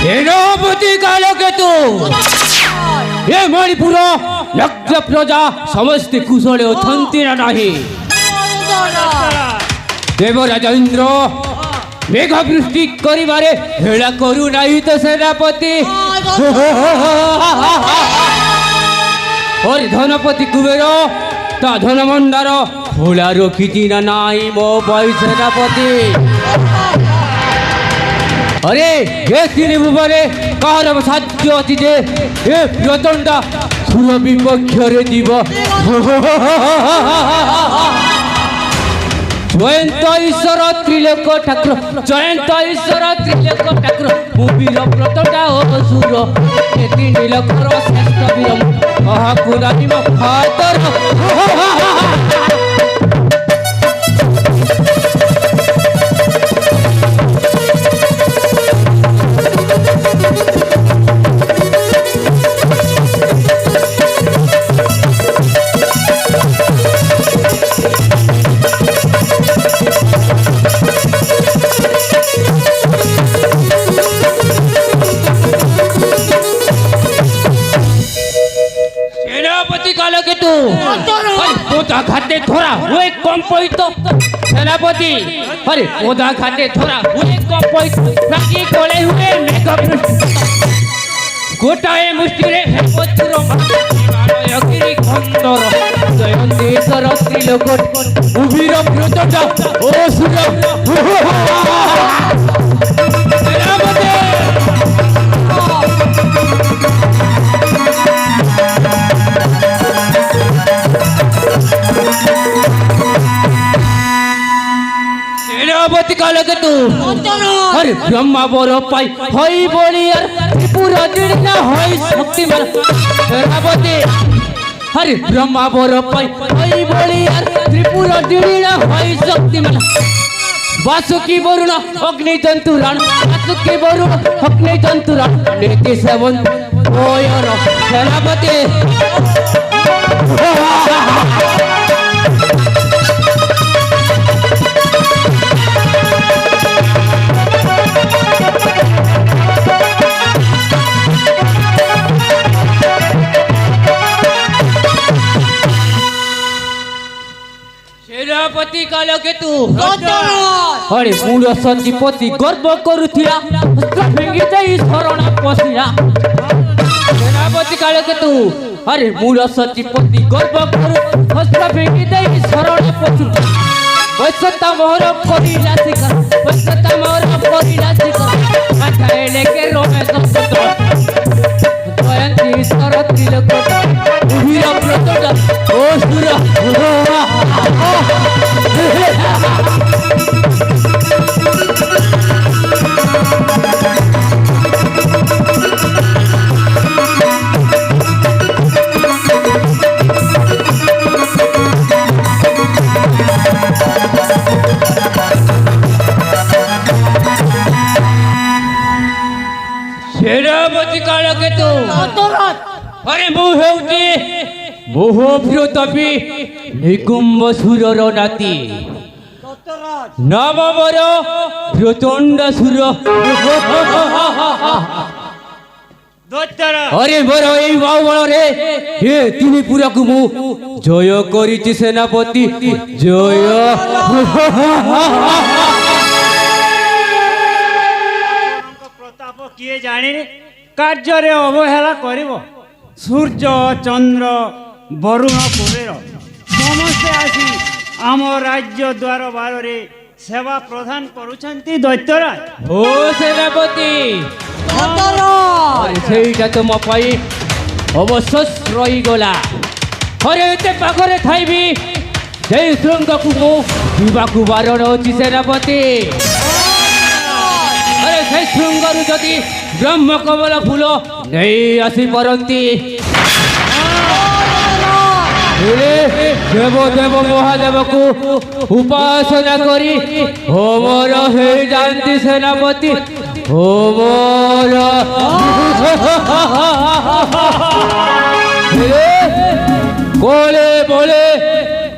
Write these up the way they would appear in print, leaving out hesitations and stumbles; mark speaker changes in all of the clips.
Speaker 1: सेनापति कालकेतु ये मणिपुर लक्ष्य प्रजा समस्त कुशले अछंती ना नहीं देवराज इंद्र मेघ वृष्टि करिबारे हेला करू नाही तो सेनापति और धनपति कुबेर ता धन भंडार खोला रखी ना नाई मो भाई सेनापति अरे ये तीन भुवने कहर साध्य अति जे ए प्रचंडा सुर विपक्षरे जीव जयंत ईश्वर त्रिलोक ठाकुर जयंत ईश्वर त्रिलोक ठाकुर मुवीर प्रचंडा असुर ए तीन लोकर श्रेष्ठ वीर महापुराणिम खातर पोता खाते थोड़ा हुए कम पॉइंट सेनापति अरे पोता खाते थोड़ा हुए कम पॉइंट बाकी कोले हुए मेकअप गोटाए मुष्टि रे है पत्रो अगिरी खंडर जयंतेश्वर त्रिलोक उभिर प्रचंड ओ सुर सेनापति सेनापति कालकेतु अरे ब्रह्मा बर पाई हई बोली यार त्रिपुर दिना हई शक्तिमान सेनापति अरे ब्रह्मा बर पाई हई बोली यार त्रिपुर दिना हई शक्तिमान वासुकी वरुण अग्नि जंतुराण वासुकी वरुण अग्नि जंतुराण नीति सेवन ओयर सेनापति सेनापति कालकेतु अरे मूल सचिपति गर्व करुथिला अस्त्र फेंगी देई शरण पसिला सेनापति कालकेतु अरे मूल सचिपति गर्व करू अस्त्र फेंगी देई शरण पसिला वैसता मोर करिला शिखर वैसता मोर करिला शिखर माथाए लेके रोमे सप्त जयंती ईश्वर त्रिलोक उभिर प्रचंड ओ सुर सेनापति कालकेतु अरे मोह प्रियतपी निकुंभ सुरर नाती नवबर प्रचंड सुर अरे मोर এই বাউবଳରେ हे তিনি পুরাকু মু জয় করিছি সেনাপতি জয়
Speaker 2: प्रताप किए जाने कार्य अवहेला करिवो सूर्य चंद्र वरुण कुबेर समस्ते आसी आम राज्य द्वार बार सेवा प्रदान करुछंती दैत्यराज
Speaker 1: ओ सेनापति ସେଇଟା ତ ମୋ ପାଇଁ ଅବଶୋଷ ରହିଗଲା अरे एते पाखरे थाइबी सेई शृंगକୁ ମୁଁ ଯିବାକୁ ବାରଣ ଅଛି ସେନାପତି अरे ସେଇ ଶୃଙ୍ଗରୁ ଯଦି ବ୍ରହ୍ମକମଳ ଫୁଲ ନେଇ ଆସିପାରନ୍ତି देव देव महादेव को उपासना करी होमर हे जानती सेनापति होमर कोले बोले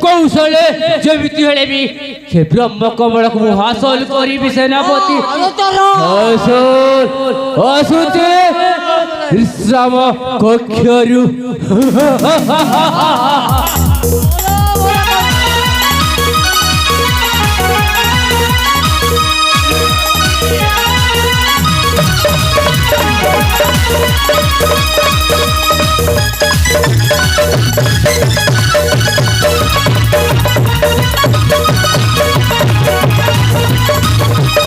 Speaker 1: को କୌଶଳେ ଯେମିତି ହେଲେ ବି ସେ ବ୍ରହ୍ମ କମଳକୁ ମୁଁ ହାସଲ କରିବି ସେନାପତି ଆସୁଛି ବିଶ୍ରାମ କକ୍ଷରୁ